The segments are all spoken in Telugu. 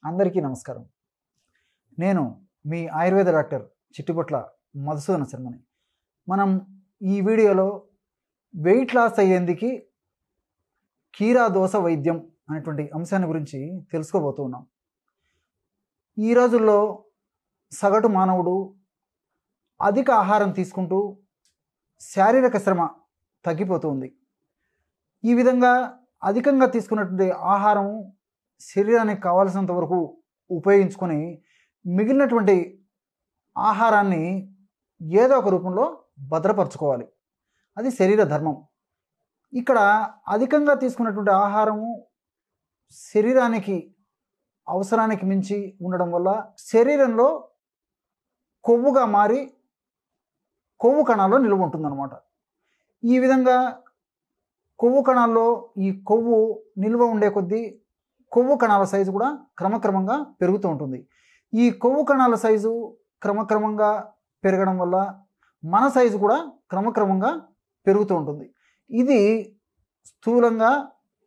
అందరికీ నమస్కారం. నేను మీ ఆయుర్వేద డాక్టర్ చిట్టిబొట్ల మధుసూదన శర్మని. మనం ఈ వీడియోలో వెయిట్ లాస్ అయ్యేందుకు కీరాదోస వైద్యం అనేటువంటి అంశాన్ని గురించి తెలుసుకోబోతూ ఉన్నాం. ఈ రోజుల్లో సగటు మానవుడు అధిక ఆహారం తీసుకుంటూ శారీరక శ్రమ తగ్గిపోతూ ఉంది. ఈ విధంగా అధికంగా తీసుకున్నటువంటి ఆహారం శరీరానికి కావాల్సినంత వరకు ఉపయోగించుకొని మిగిలినటువంటి ఆహారాన్ని ఏదో ఒక రూపంలో భద్రపరచుకోవాలి. అది శరీర ధర్మం. ఇక్కడ అధికంగా తీసుకున్నటువంటి ఆహారము శరీరానికి అవసరానికి మించి ఉండడం వల్ల శరీరంలో కొవ్వుగా మారి కొవ్వు కణాల్లో నిల్వ ఉంటుందన్నమాట. ఈ విధంగా కొవ్వు కణాల్లో ఈ కొవ్వు నిల్వ ఉండే కొద్దీ కొవ్వు కణాల సైజు కూడా క్రమక్రమంగా పెరుగుతూ ఉంటుంది. ఈ కొవ్వు కణాల సైజు క్రమక్రమంగా పెరగడం వల్ల మన సైజు కూడా క్రమక్రమంగా పెరుగుతూ ఉంటుంది. ఇది స్థూలంగా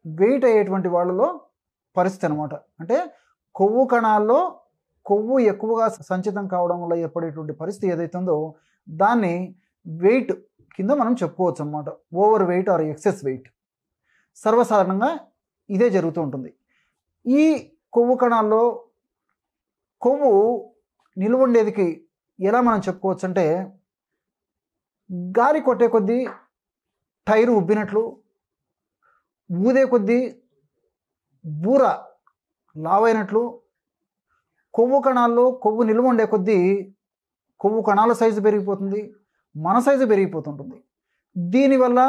వెయిట్ అయ్యేటువంటి వాళ్ళలో పరిస్థితి అనమాట. అంటే కొవ్వు కణాల్లో కొవ్వు ఎక్కువగా సంచితం కావడం వల్ల ఏర్పడేటువంటి పరిస్థితి ఏదైతే ఉందో దాన్ని వెయిట్ కింద మనం చెప్పుకోవచ్చు అన్నమాట. Over weight or excess weight. సర్వసాధారణంగా ఇదే జరుగుతూ ఉంటుంది. ఈ కొవ్వు కణాల్లో కొవ్వు నిల్వ ఉండేదికి ఎలా మనం చెప్పుకోవచ్చు అంటే, గాలి కొట్టే కొద్దీ టైరు ఉబ్బినట్లు, ఊదే కొద్దీ బూర లావైనట్లు, కొవ్వు కణాల్లో కొవ్వు నిల్వ ఉండే కొద్దీ కొవ్వు కణాల సైజు పెరిగిపోతుంది, మన సైజు పెరిగిపోతుంటుంది. దీనివల్ల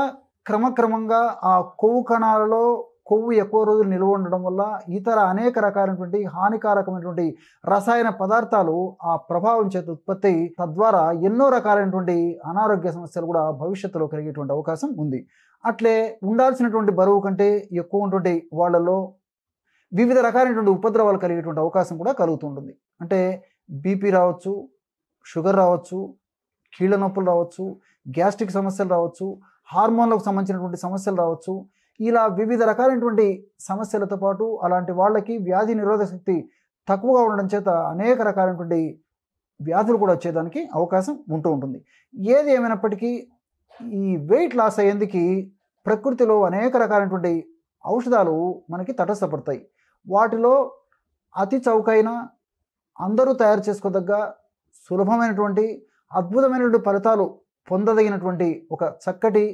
క్రమక్రమంగా ఆ కొవ్వు కణాలలో కొవ్వు ఎక్కువ రోజులు నిల్వ ఉండడం వల్ల ఇతర అనేక రకాలైనటువంటి హానికారకమైనటువంటి రసాయన పదార్థాలు ఆ ప్రభావం చేత ఉత్పత్తి, తద్వారా ఎన్నో రకాలైనటువంటి అనారోగ్య సమస్యలు కూడా భవిష్యత్తులో కలిగేటువంటి అవకాశం ఉంది. అట్లే ఉండాల్సినటువంటి బరువు కంటే ఎక్కువ ఉన్నటువంటి వాళ్ళలో వివిధ రకాలైనటువంటి ఉపద్రవాలు కలిగేటువంటి అవకాశం కూడా కలుగుతుంటుంది. అంటే బీపీ రావచ్చు, షుగర్ రావచ్చు, కీళ్ళ నొప్పులు రావచ్చు, గ్యాస్ట్రిక్ సమస్యలు రావచ్చు, హార్మోన్లకు సంబంధించినటువంటి సమస్యలు రావచ్చు. ఇలా వివిధ రకాలైనటువంటి సమస్యలతో పాటు అలాంటి వాళ్ళకి వ్యాధి నిరోధక శక్తి తక్కువగా ఉండడం చేత అనేక రకాలైనటువంటి వ్యాధులు కూడా వచ్చేదానికి అవకాశం ఉంటూ ఉంటుంది. ఏది ఏమైనప్పటికీ ఈ వెయిట్ లాస్ అయ్యేందుకు ప్రకృతిలో అనేక రకాలైనటువంటి ఔషధాలు మనకి తటస్థపడతాయి. వాటిలో అతి చౌకైన, అందరూ తయారు చేసుకోదగ్గ, సులభమైనటువంటి, అద్భుతమైనటువంటి ఫలితాలు పొందదగినటువంటి ఒక చక్కటి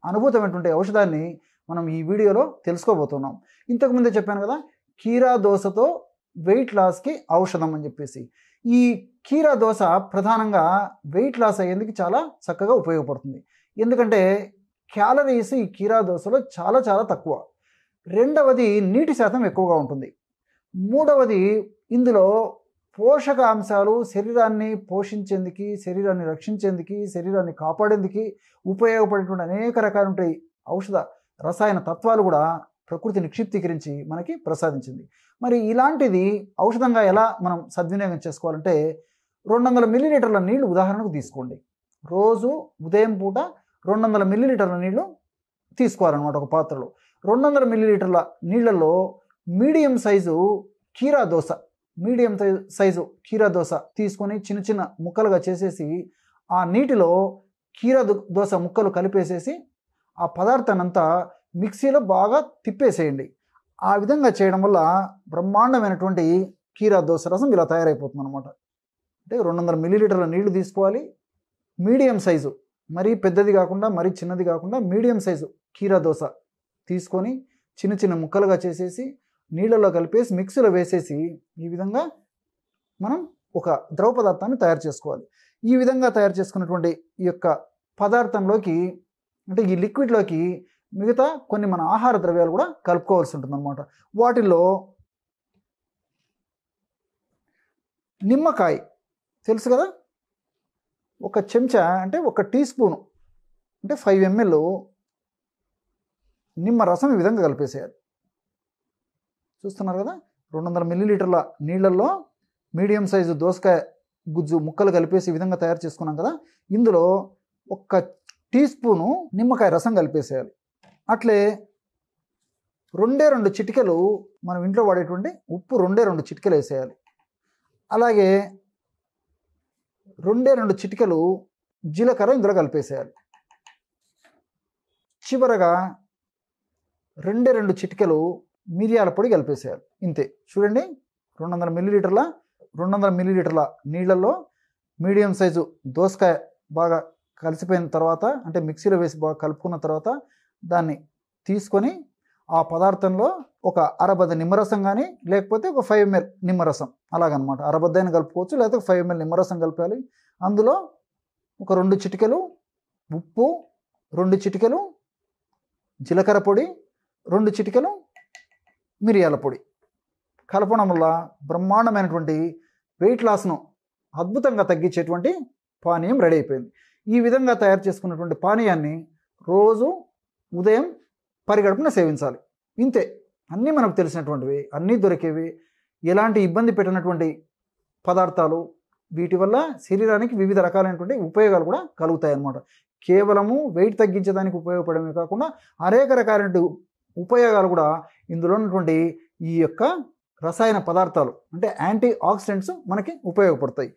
అనుభూతమైనటువంటి ఔషధాన్ని మనం ఈ వీడియోలో తెలుసుకోబోతున్నాం. ఇంతకుముందే చెప్పాను కదా, కీరా దోసతో వెయిట్ లాస్కి ఔషధం అని చెప్పేసి. ఈ కీరా దోస ప్రధానంగా వెయిట్ లాస్ అయ్యేందుకు చాలా చక్కగా ఉపయోగపడుతుంది. ఎందుకంటే క్యాలరీస్ ఈ కీరా దోసలో చాలా చాలా తక్కువ. రెండవది, నీటి శాతం ఎక్కువగా ఉంటుంది. మూడవది, ఇందులో పోషకాంశాలు శరీరాన్ని పోషించేందుకు, శరీరాన్ని రక్షించేందుకు, శరీరాన్ని కాపాడేందుకు ఉపయోగపడేటువంటి అనేక రకాల ఔషధ రసాయన తత్వాలు కూడా ప్రకృతి నిక్షిప్తీకరించి మనకి ప్రసాదించింది. మరి ఇలాంటిది ఔషధంగా ఎలా మనం సద్వినియోగం చేసుకోవాలంటే, 200 మిల్లీలీటర్ల నీళ్లు ఉదాహరణకు తీసుకోండి. రోజు ఉదయం పూట 200 మిల్లీలీటర్ల నీళ్లు తీసుకోవాలన్నమాట ఒక పాత్రలో. 200 మిల్లీలీటర్ల నీళ్లలో మీడియం సైజు కీరా దోస తీసుకొని చిన్న చిన్న ముక్కలుగా చేసేసి ఆ నీటిలో కీరా దోస ముక్కలు కలిపేసేసి ఆ పదార్థాన్ని అంతా మిక్సీలో బాగా తిప్పేసేయండి. ఆ విధంగా చేయడం వల్ల బ్రహ్మాండమైనటువంటి కీరా దోస రసం ఇలా తయారైపోతుంది అనమాట. అంటే 200 మిల్లీలీటర్ల నీళ్లు తీసుకోవాలి. మీడియం సైజు, మరీ పెద్దది కాకుండా మరీ చిన్నది కాకుండా మీడియం సైజు కీరా దోస తీసుకొని చిన్న చిన్న ముక్కలుగా చేసేసి నీళ్ళలో కలిపేసి మిక్సీలో వేసేసి ఈ విధంగా మనం ఒక ద్రవ పదార్థాన్ని తయారు చేసుకోవాలి. ఈ విధంగా తయారు చేసుకున్నటువంటి ఈ యొక్క పదార్థంలోకి, అంటే ఈ లిక్విడ్లోకి మిగతా కొన్ని మన ఆహార ద్రవ్యాలు కూడా కలుపుకోవాల్సి ఉంటుంది అన్నమాట. వాటిల్లో నిమ్మకాయ తెలుసు కదా, ఒక చెంచా అంటే ఒక టీ స్పూను అంటే 5 ml నిమ్మ రసం ఈ విధంగా కలిపేసేయాలి. చూస్తున్నారు కదా, 200 మిల్లీలీటర్ల నీళ్ళల్లో మీడియం సైజు దోసకాయ గుజ్జు ముక్కలు కలిపేసి ఈ విధంగా తయారు చేసుకున్నాం కదా, ఇందులో 1 టీ స్పూను నిమ్మకాయ రసం కలిపేసేయాలి. అట్లే 2 చిటికెలు మనం ఇంట్లో వాడేటువంటి ఉప్పు 2 చిటికెలు వేసేయాలి. అలాగే 2 చిటికెలు జీలకర్ర ఇందులో కలిపేసేయాలి. చివరగా 2 చిటికెలు మిరియాల పొడి కలిపేసేయాలి. ఇంతే. చూడండి, 200 మిల్లీలీటర్ల నీళ్ళల్లో మీడియం సైజు దోసకాయ బాగా కలిసిపోయిన తర్వాత, అంటే మిక్సీలో వేసి బాగా కలుపుకున్న తర్వాత దాన్ని తీసుకొని ఆ పదార్థంలో ఒక అరబద్ద నిమ్మరసం కానీ లేకపోతే ఒక 5 ml నిమ్మరసం, అలాగనమాట. అరబద్దైన కలుపుకోవచ్చు, లేకపోతే 5 ml నిమ్మరసం కలిపాలి. అందులో ఒక 2 చిటికెలు ఉప్పు, 2 చిటికెలు జీలకర్ర పొడి, 2 చిటికెలు మిరియాల పొడి కలపడం వల్ల బ్రహ్మాండమైనటువంటి వెయిట్ లాస్ను అద్భుతంగా తగ్గించేటువంటి పానీయం రెడీ అయిపోయింది. ఈ విధంగా తయారు చేసుకున్నటువంటి పానీయాన్ని రోజు ఉదయం పరిగడుపున సేవించాలి. ఇంతే. అన్నీ మనకు తెలిసినటువంటివి, అన్నీ దొరికేవి, ఎలాంటి ఇబ్బంది పెట్టినటువంటి పదార్థాలు. వీటి వల్ల శరీరానికి వివిధ రకాలైనటువంటి ఉపయోగాలు కూడా కలుగుతాయి అన్నమాట. కేవలము వెయిట్ తగ్గించడానికి ఉపయోగపడమే కాకుండా అనేక రకాలైన ఉపయోగాలు కూడా ఇందులో ఉన్నటువంటి ఈ యొక్క రసాయన పదార్థాలు, అంటే యాంటీ ఆక్సిడెంట్స్ మనకి ఉపయోగపడతాయి.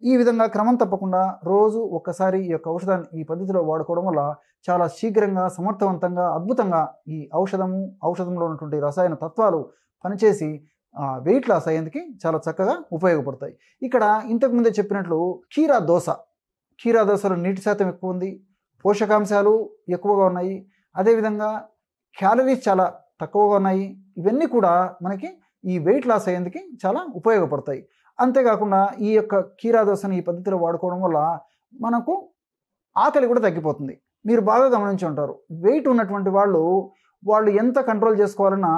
ఈ విధంగా క్రమం తప్పకుండా రోజు ఒక్కసారి ఈ యొక్క ఔషధాన్ని ఈ పద్ధతిలో వాడుకోవడం వల్ల చాలా శీఘ్రంగా, సమర్థవంతంగా, అద్భుతంగా ఈ ఔషధంలో ఉన్నటువంటి రసాయన తత్వాలు పనిచేసి వెయిట్ లాస్ అయ్యేందుకు చాలా చక్కగా ఉపయోగపడతాయి. ఇక్కడ ఇంతకుముందే చెప్పినట్లు కీరా దోసలో నీటి శాతం ఎక్కువ ఉంది, పోషకాంశాలు ఎక్కువగా ఉన్నాయి, అదేవిధంగా క్యాలరీస్ చాలా తక్కువగా ఉన్నాయి. ఇవన్నీ కూడా మనకి ఈ వెయిట్ లాస్ అయ్యేందుకు చాలా ఉపయోగపడతాయి. అంతేకాకుండా ఈ యొక్క కీరా దోసని ఈ పద్ధతిలో వాడుకోవడం వల్ల మనకు ఆకలి కూడా తగ్గిపోతుంది. మీరు బాగా గమనించి ఉంటారు, వెయిట్ ఉన్నటువంటి వాళ్ళు ఎంత కంట్రోల్ చేసుకోవాలన్నా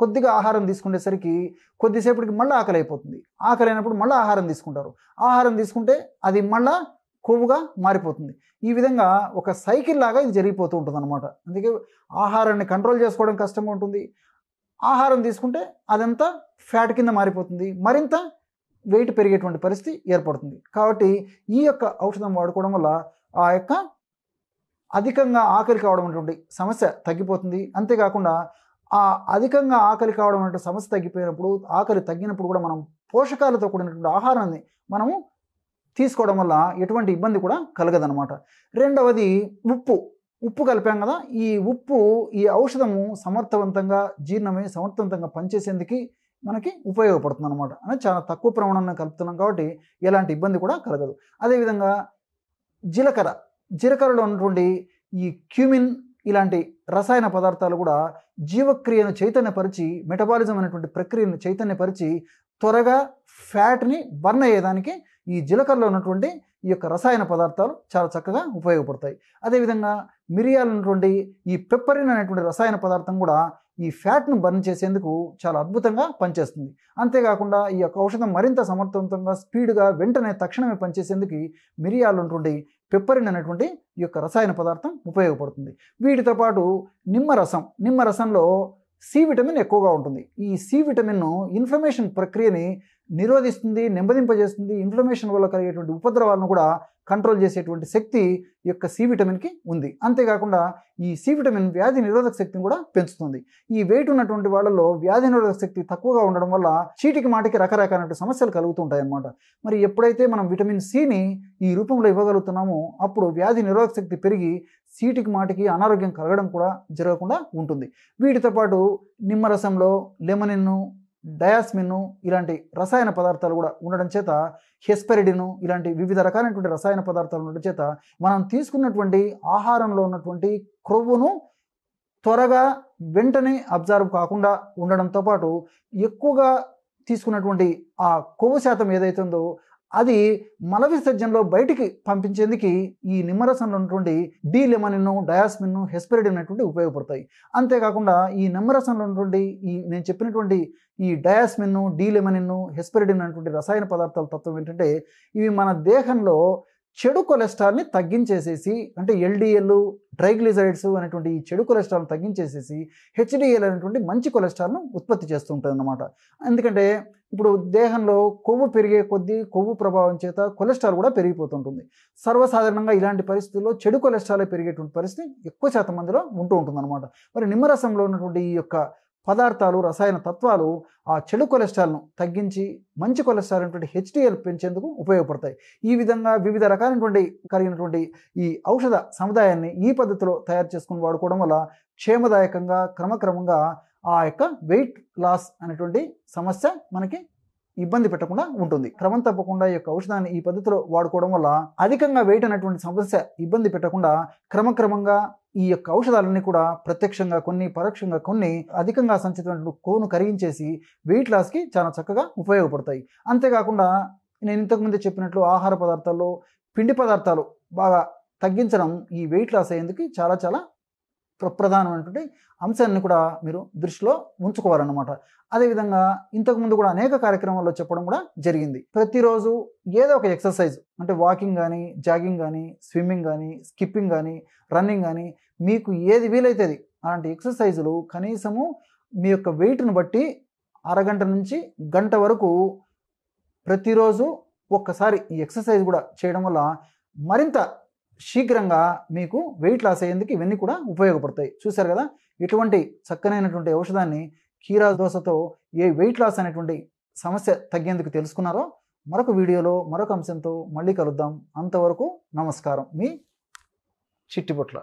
కొద్దిగా ఆహారం తీసుకునేసరికి కొద్దిసేపటికి మళ్ళీ ఆకలి అయిపోతుంది. ఆకలి అయినప్పుడు మళ్ళీ ఆహారం తీసుకుంటారు. ఆహారం తీసుకుంటే అది మళ్ళీ కొవ్వుగా మారిపోతుంది. ఈ విధంగా ఒక సైకిల్ లాగా ఇది జరిగిపోతూ ఉంటుంది అనమాట. అందుకే ఆహారాన్ని కంట్రోల్ చేసుకోవడం కష్టంగా ఉంటుంది. ఆహారం తీసుకుంటే అదంతా ఫ్యాట్ కింద మారిపోతుంది, మరింత వెయిట్ పెరిగేటువంటి పరిస్థితి ఏర్పడుతుంది. కాబట్టి ఈ యొక్క ఔషధం వాడుకోవడం వల్ల ఆ యొక్క అధికంగా ఆకలి కావడం అనేటువంటి సమస్య తగ్గిపోతుంది. అంతేకాకుండా ఆ అధికంగా ఆకలి కావడం అనే సమస్య తగ్గిపోయినప్పుడు, ఆకలి తగ్గినప్పుడు కూడా మనం పోషకాలతో కూడినటువంటి ఆహారాన్ని మనము తీసుకోవడం వల్ల ఎటువంటి ఇబ్బంది కూడా కలగదనమాట. రెండవది ఉప్పు కలిపాం కదా, ఈ ఔషధము సమర్థవంతంగా జీర్ణమై సమర్థవంతంగా పనిచేసేందుకు మనకి ఉపయోగపడుతుంది అనమాట. అనేది చాలా తక్కువ ప్రమాణంలో కలుపుతున్నాం కాబట్టి ఎలాంటి ఇబ్బంది కూడా కలగదు. అదేవిధంగా జీలకర్రలో ఉన్నటువంటి ఈ క్యూమిన్ ఇలాంటి రసాయన పదార్థాలు కూడా జీవక్రియను చైతన్యపరిచి, మెటబాలిజం అనేటువంటి ప్రక్రియను చైతన్యపరిచి త్వరగా ఫ్యాట్ని బర్న్ అయ్యేదానికి ఈ జీలకర్రలో ఉన్నటువంటి ఈ యొక్క రసాయన పదార్థాలు చాలా చక్కగా ఉపయోగపడతాయి. అదేవిధంగా మిరియాలు ఉన్నటువంటి ఈ పెప్పరిన్ అనేటువంటి రసాయన పదార్థం కూడా ఈ ఫ్యాట్ను బర్న్ చేసేందుకు చాలా అద్భుతంగా పనిచేస్తుంది. అంతేకాకుండా ఈ యొక్క ఔషధం మరింత సమర్థవంతంగా, స్పీడ్గా, వెంటనే తక్షణమే పనిచేసేందుకు మిరియాలు ఉన్నటువంటి పెప్పరిన్ అనేటువంటి ఈ యొక్క రసాయన పదార్థం ఉపయోగపడుతుంది. వీటితో పాటు నిమ్మరసంలో సి విటమిన్ ఎక్కువగా ఉంటుంది. ఈ సి విటమిన్ ఇన్ఫ్లమేషన్ ప్రక్రియని నిరోధిస్తుంది, నెమ్మదింపజేస్తుంది. ఇన్ఫ్లమేషన్ వల్ల కలిగేటువంటి ఉపద్రవాలను కూడా కంట్రోల్ చేసేటువంటి శక్తి ఈ యొక్క సి విటమిన్కి ఉంది. అంతేకాకుండా ఈ సి విటమిన్ వ్యాధి నిరోధక శక్తిని కూడా పెంచుతుంది. ఈ వెయిట్ ఉన్నటువంటి వాళ్ళలో వ్యాధి నిరోధక శక్తి తక్కువగా ఉండడం వల్ల చీటికి మాటికి రకరకాల సమస్యలు కలుగుతూ ఉంటాయి అన్నమాట. మరి ఎప్పుడైతే మనం విటమిన్ సిని ఈ రూపంలో ఇవ్వగలుగుతున్నామో అప్పుడు వ్యాధి నిరోధక శక్తి పెరిగి చీటికి మాటికి అనారోగ్యం కలగడం కూడా జరగకుండా ఉంటుంది. వీటితో పాటు నిమ్మరసంలో లెమనిన్, డయాస్మిన్ ఇలాంటి రసాయన పదార్థాలు కూడా ఉండడం చేత, హెస్పెరిడిన్ ఇలాంటి వివిధ రకాలైనటువంటి రసాయన పదార్థాలు ఉండడం చేత మనం తీసుకున్నటువంటి ఆహారంలో ఉన్నటువంటి క్రొవ్వును త్వరగా వెంటనే అబ్జర్వ్ కాకుండా ఉండడంతో పాటు ఎక్కువగా తీసుకున్నటువంటి ఆ కొవ్వు శాతం ఏదైతే ఉందో అది మల విసర్జనలో బయటికి పంపించేందుకు ఈ నిమ్మరసంలో ఉన్నటువంటి లెమనిన్, డయాస్మిన్, హెస్పెరిడిన్ అనేటువంటి ఉపయోగపడతాయి. అంతేకాకుండా ఈ నిమ్మరసంలో ఉన్నటువంటి నేను చెప్పినటువంటి ఈ డయాస్మిన్, లెమనిన్, హెస్పెరిడిన్ అనేటువంటి రసాయన పదార్థాల తత్వం ఏంటంటే ఇవి మన దేహంలో చెడు కొలెస్ట్రాల్ని తగ్గించేసేసి, అంటే ఎల్డిఎల్, ట్రైగ్లిజరైడ్స్ అనేటువంటి ఈ చెడు కొలెస్ట్రాల్ని తగ్గించేసేసి హెచ్డిఎల్ అనేటువంటి మంచి కొలెస్ట్రాల్ను ఉత్పత్తి చేస్తూ ఉంటుంది అన్నమాట. ఎందుకంటే ఇప్పుడు దేహంలో కొవ్వు పెరిగే కొద్దీ కొవ్వు ప్రభావం చేత కొలెస్ట్రాల్ కూడా పెరిగిపోతుంటుంది. సర్వసాధారణంగా ఇలాంటి పరిస్థితుల్లో చెడు కొలెస్ట్రాల్ పెరిగేటువంటి పరిస్థితి ఎక్కువ శాతం మందిలో ఉంటూ ఉంటుంది అనమాట. మరి నిమ్మరసంలో ఉన్నటువంటి ఈ యొక్క పదార్థాలు, రసాయన తత్వాలు ఆ చెడు కొలెస్ట్రాల్ను తగ్గించి మంచి కొలెస్ట్రాల్ అనేటువంటి హెచ్డిఎల్ పెంచేందుకు ఉపయోగపడతాయి. ఈ విధంగా వివిధ రకాలైనటువంటి కలిగినటువంటి ఈ ఔషధ సముదాయాన్ని ఈ పద్ధతిలో తయారు చేసుకుని వాడుకోవడం వల్ల క్షేమదాయకంగా క్రమక్రమంగా ఆ యొక్క వెయిట్ లాస్ అనేటువంటి సమస్య మనకి ఇబ్బంది పెట్టకుండా ఉంటుంది. క్రమం తప్పకుండా ఈ యొక్క ఔషధాన్ని ఈ పద్ధతిలో వాడుకోవడం వల్ల అధికంగా వెయిట్ అనేటువంటి సమస్య ఇబ్బంది పెట్టకుండా క్రమక్రమంగా ఈ యొక్క ఔషధాలన్నీ కూడా ప్రత్యక్షంగా కొన్ని, పరోక్షంగా కొన్ని అధికంగా సంచితమైన కొవ్వును కరిగించేసి వెయిట్ లాస్కి చాలా చక్కగా ఉపయోగపడతాయి. అంతేకాకుండా నేను ఇంతకుముందే చెప్పినట్లు ఆహార పదార్థాల్లో పిండి పదార్థాలు బాగా తగ్గించడం ఈ వెయిట్ లాస్ అయ్యేందుకు చాలా చాలా ప్రధానమైనటువంటి అంశాన్ని కూడా మీరు దృష్టిలో ఉంచుకోవాలన్నమాట. అదేవిధంగా ఇంతకుముందు కూడా అనేక కార్యక్రమాల్లో చెప్పడం కూడా జరిగింది. ప్రతిరోజు ఏదో ఒక ఎక్సర్సైజ్, అంటే వాకింగ్ కానీ, జాగింగ్ కానీ, స్విమ్మింగ్ కానీ, స్కిప్పింగ్ కానీ, రన్నింగ్ కానీ, మీకు ఏది వీలైతుంది అలాంటి ఎక్సర్సైజులు కనీసము మీ యొక్క వెయిట్ను బట్టి అరగంట నుంచి గంట వరకు ప్రతిరోజు ఒక్కసారి ఈ ఎక్సర్సైజ్ కూడా చేయడం వల్ల మరింత శీఘ్రంగా మీకు వెయిట్ లాస్ అయ్యేందుకు ఇవన్నీ కూడా ఉపయోగపడతాయి. చూశారు కదా, ఇటువంటి చక్కనైనటువంటి ఔషధాన్ని కీరా దోసతో ఏ వెయిట్ లాస్ అనేటువంటి సమస్య తగ్గేందుకు తెలుసుకున్నారో మరొక వీడియోలో మరొక అంశంతో మళ్ళీ కలుద్దాం. అంతవరకు నమస్కారం. మీ చిట్టిపొట్ల.